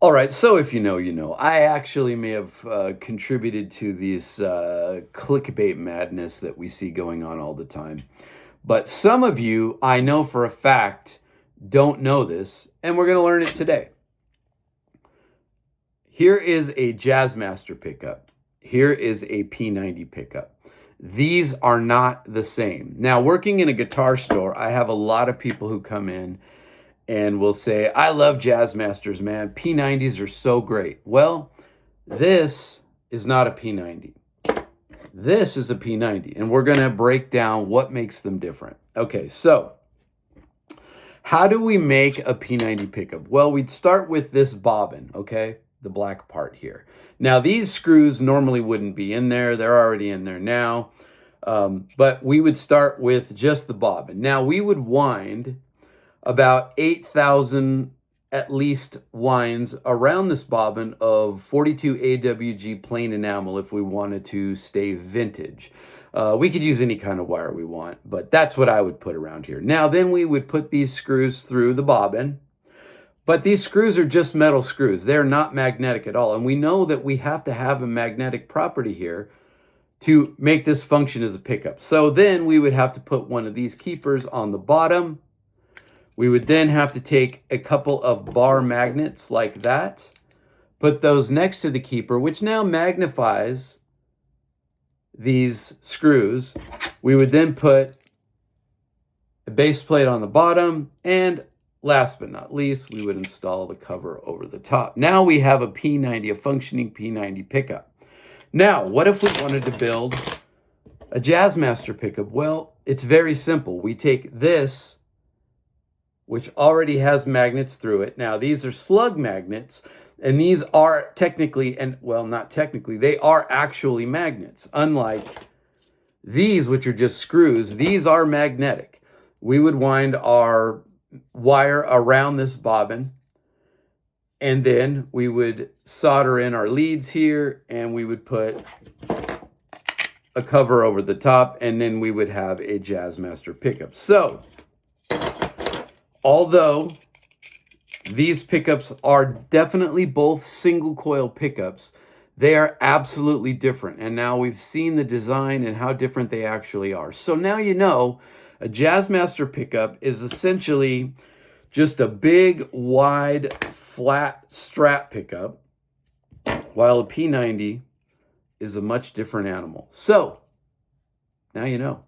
All right, so if you know, you know. I actually may have contributed to this clickbait madness that we see going on all the time. But some of you, I know for a fact, don't know this, and we're going to learn it today. Here is a Jazzmaster pickup. Here is a P90 pickup. These are not the same. Now, working in a guitar store, I have a lot of people who come in and will say, I love Jazzmasters, man. P90s are so great. Well, this is not a P90. This is a P90, and we're going to break down what makes them different. Okay, so how do we make a P90 pickup? Well, we'd start with this bobbin, okay? The black part here. Now, these screws normally wouldn't be in there. They're already in there now. But we would start with just the bobbin. Now, we would wind about 8,000 at least winds around this bobbin of 42 AWG plain enamel if we wanted to stay vintage. We could use any kind of wire we want, but that's what I would put around here. Now, then we would put these screws through the bobbin, but these screws are just metal screws. They're not magnetic at all, and we know that we have to have a magnetic property here to make this function as a pickup. So then we would have to put one of these keepers on the bottom. We would then have to take a couple of bar magnets like that, put those next to the keeper, which now magnifies these screws. We would then put a base plate on the bottom, and last but not least, we would install the cover over the top. Now we have a P90, a functioning P90 pickup. Now, what if we wanted to build a Jazzmaster pickup? Well, it's very simple. We take this, which already has magnets through it. Now, these are slug magnets, and these are technically, and well, not technically, they are actually magnets. Unlike these, which are just screws, these are magnetic. We would wind our wire around this bobbin, and then we would solder in our leads here, and we would put a cover over the top, and then we would have a Jazzmaster pickup. So, although these pickups are definitely both single coil pickups, they are absolutely different. And now we've seen the design and how different they actually are. So now you know a Jazzmaster pickup is essentially just a big, wide, flat strap pickup, while a P90 is a much different animal. So now you know.